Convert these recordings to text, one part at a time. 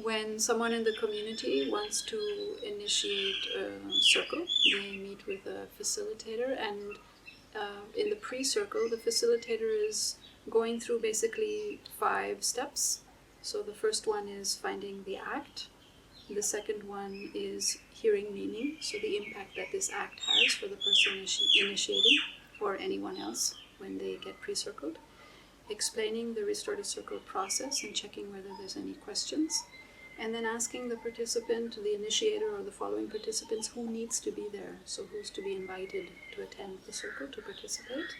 When someone in the community wants to initiate a circle, they meet with a facilitator, and in the pre-circle, the facilitator is going through basically 5 steps. So the first one is finding the act. The second one is hearing meaning, so the impact that this act has for the person initiating or anyone else when they get pre-circled. Explaining the restorative circle process and checking whether there's any questions. And then asking the participant, the initiator or the following participants, who needs to be there. So who's to be invited to attend the circle, to participate.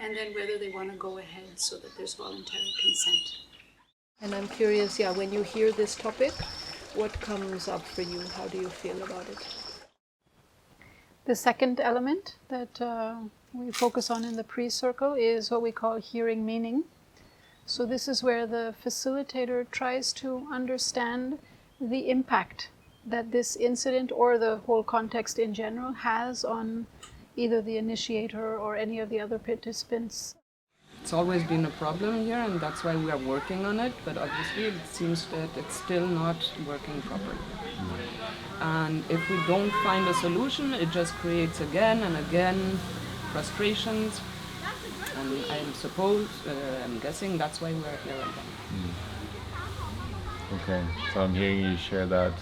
And then whether they want to go ahead so that there's voluntary consent. And I'm curious, when you hear this topic, what comes up for you? How do you feel about it? The second element that we focus on in the pre-circle is what we call hearing meaning. So this is where the facilitator tries to understand the impact that this incident or the whole context in general has on either the initiator or any of the other participants. It's always been a problem here, and that's why we are working on it, but obviously it seems that it's still not working properly. And if we don't find a solution, it just creates again and again frustrations. And I'm guessing that's why we're here again. Okay, so I'm hearing you share that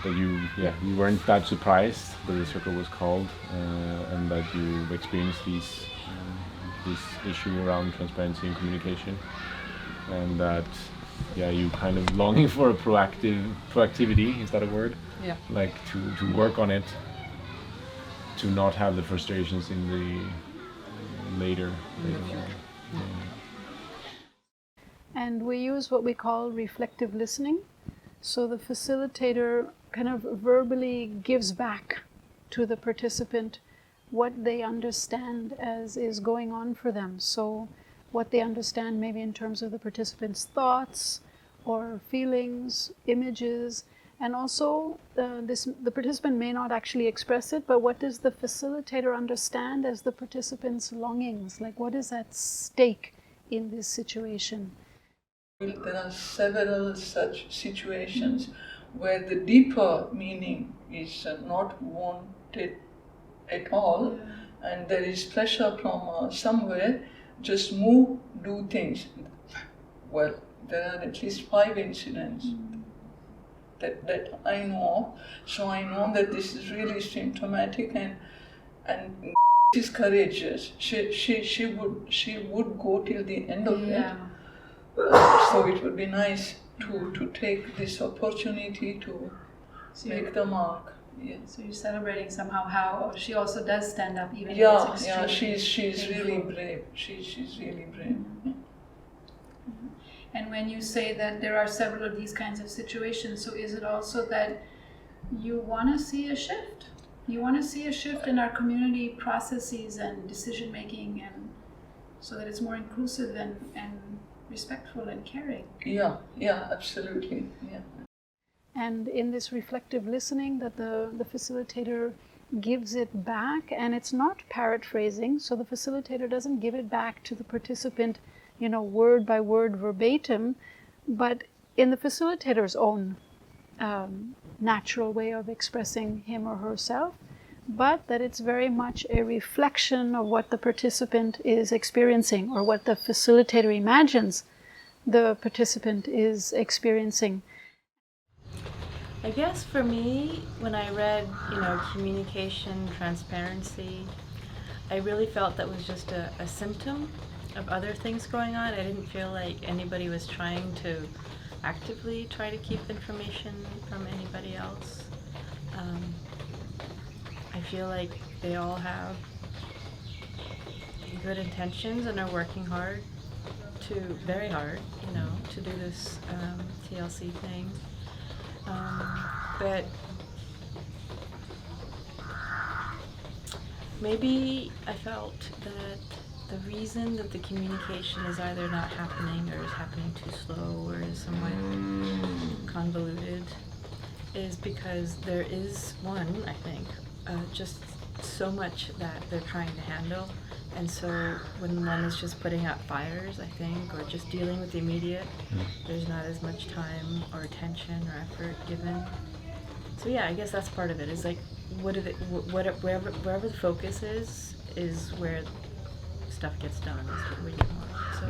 you weren't that surprised that the circle was called, and that you experienced this issue around transparency and communication, and that you kind of longing for a proactivity, is that a word? Yeah. Like to work on it, to not have the frustrations in the later on. Yeah. And we use what we call reflective listening. So the facilitator kind of verbally gives back to the participant what they understand as is going on for them. So what they understand maybe in terms of the participant's thoughts or feelings, images, and also the participant may not actually express it, but what does the facilitator understand as the participant's longings? Like, what is at stake in this situation? There are several such situations where the deeper meaning is not wanted at all, and there is pressure from somewhere, just move, do things. Well, there are at least 5 incidents that I know of, so I know that this is really symptomatic, and is courageous. She would go till the end of it. So it would be nice to take this opportunity to make the mark. Yeah. So you're celebrating somehow how she also does stand up, even though it's extremely she's really brave. She's really brave. Mm-hmm. And when you say that there are several of these kinds of situations, so is it also that you want to see a shift? You want to see a shift in our community processes and decision making, and so that it's more inclusive and respectful and caring? Yeah, absolutely. Yeah. And in this reflective listening that the facilitator gives it back, and it's not paraphrasing, so the facilitator doesn't give it back to the participant, word by word verbatim, but in the facilitator's own natural way of expressing him or herself, but that it's very much a reflection of what the participant is experiencing or what the facilitator imagines the participant is experiencing. I guess for me, when I read, communication, transparency, I really felt that was just a symptom of other things going on. I didn't feel like anybody was trying to actively try to keep information from anybody else. I feel like they all have good intentions and are working hard, very hard, to do this TLC thing. But maybe I felt that the reason that the communication is either not happening or is happening too slow or is somewhat convoluted is because there is I think, just so much that they're trying to handle. And so when one is just putting out fires, I think, or just dealing with the immediate, there's not as much time or attention or effort given. So yeah, I guess that's part of it. Is like, wherever the focus is where stuff gets done. Is what we get more. So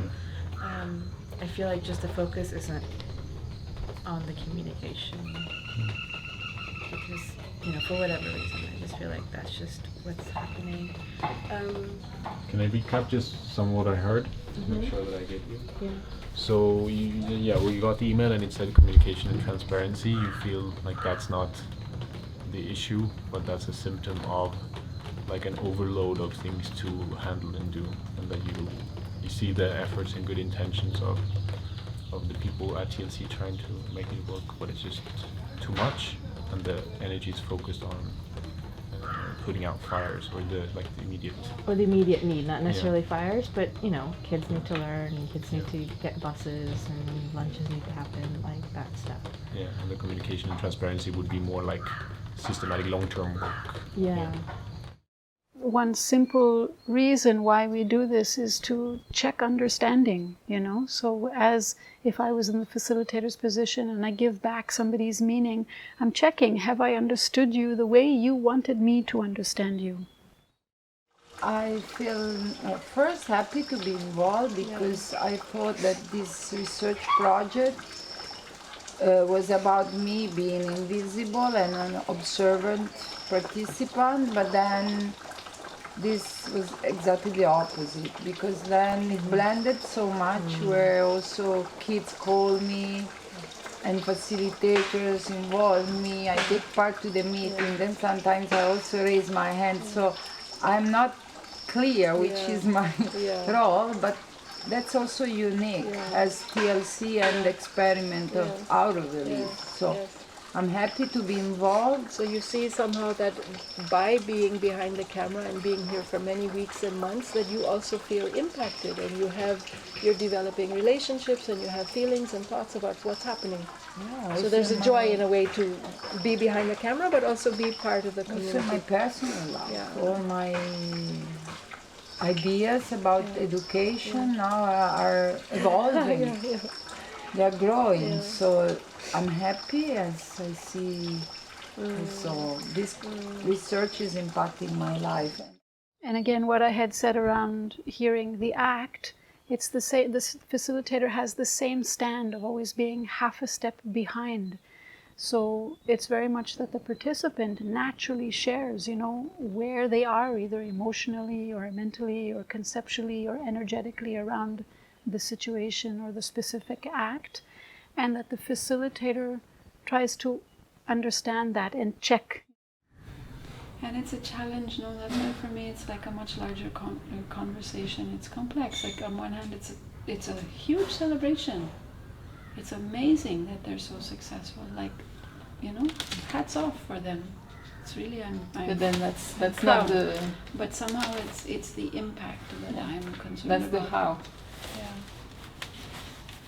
I feel like just the focus isn't on the communication because, you know, for whatever reason, I just feel like that's just what's happening. Can I recap just some of what I heard to make sure that I get you? Yeah. So you got the email and it said communication and transparency. You feel like that's not the issue, but that's a symptom of like an overload of things to handle and do, and that you see the efforts and good intentions of the people at TLC trying to make it work, but it's just too much, and the energy is focused on putting out fires or the immediate. Or the immediate need, not necessarily fires, but you know, kids need to learn, and kids need to get buses, and lunches need to happen, like that stuff. Yeah, and the communication and transparency would be more like systematic long-term work. Yeah. One simple reason why we do this is to check understanding, you know. So as if I was in the facilitator's position and I give back somebody's meaning, I'm checking, have I understood you the way you wanted me to understand you? I feel first happy to be involved because I thought that this research project was about me being invisible and an observant participant, but then this was exactly the opposite, because then it blended so much where also kids call me and facilitators involve me. I take part to the meeting, then sometimes I also raise my hand, so I'm not clear which is my role, but that's also unique as TLC and experiment of Auroville. So I'm happy to be involved. So you see somehow that by being behind the camera and being here for many weeks and months, that you also feel impacted, and you're developing relationships, and you have feelings and thoughts about what's happening. Yeah, So there's a joy in a way to be behind the camera, but also be part of the community. Also my personal life, all my ideas about education now are evolving. They're growing, so I'm happy as I see. So this research is impacting my life. And again, what I had said around hearing the act, it's the same. This facilitator has the same stand of always being half a step behind. So it's very much that the participant naturally shares, you know, where they are, either emotionally or mentally or conceptually or energetically around the situation or the specific act, and that the facilitator tries to understand that and check. And it's a challenge, no, that's why for me it's like a much larger conversation. It's complex. Like on one hand, it's a huge celebration. It's amazing that they're so successful. Like, you know, hats off for them. It's really But then that's proud. not the. But somehow it's the impact that I'm concerned That's the about. how. Yeah.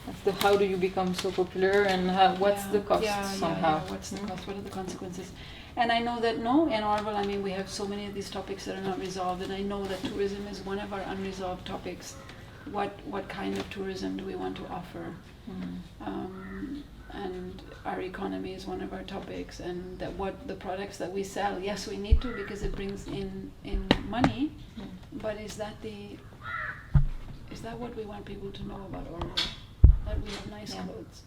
That's the how do you become so popular, and what's the cost somehow. What's the cost? What are the consequences? And I know that in Auroville, I mean, we have so many of these topics that are not resolved, and I know that tourism is one of our unresolved topics. What kind of tourism do we want to offer? And our economy is one of our topics, and that what the products that we sell, yes, we need to because it brings in money, but is that what we want people to know about Auroville? That we have nice clothes.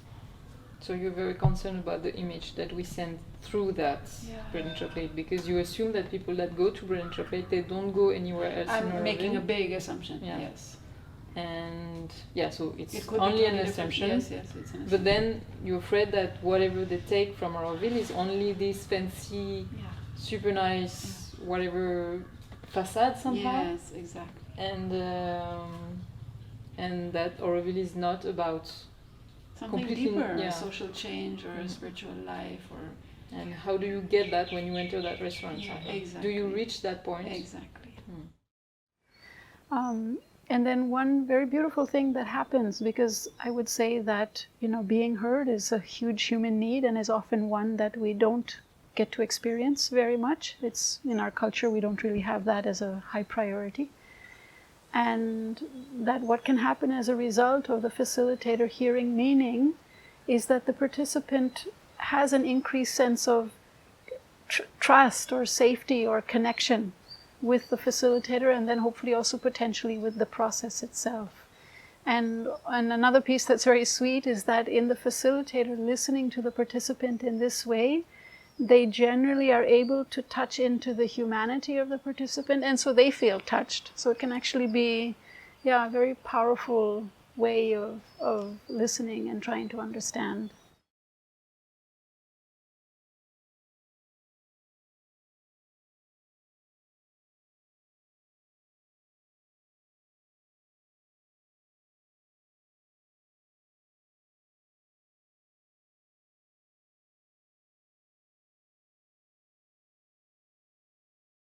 So you're very concerned about the image that we send through that bread and chocolate, because you assume that people that go to bread and chocolate, they don't go anywhere else. I'm making a big assumption. Yeah. Yes. And so it's It could only be an totally assumption. Yes, it's an assumption. But then you're afraid that whatever they take from Auroville is only this fancy, super nice, whatever facade somehow. Yes, exactly. And that Auroville is not about Something completely, deeper, a social change or a spiritual life, or. And how do you get that when you enter that restaurant? Yeah, somehow? exactly. Do you reach that point? Exactly. And then one very beautiful thing that happens, because I would say that, you know, being heard is a huge human need and is often one that we don't get to experience very much. It's in our culture, we don't really have that as a high priority. And that what can happen as a result of the facilitator hearing meaning is that the participant has an increased sense of trust or safety or connection with the facilitator, and then hopefully also potentially with the process itself. And another piece that's very sweet is that in the facilitator listening to the participant in this way, they generally are able to touch into the humanity of the participant, and so they feel touched. So it can actually be, a very powerful way of listening and trying to understand.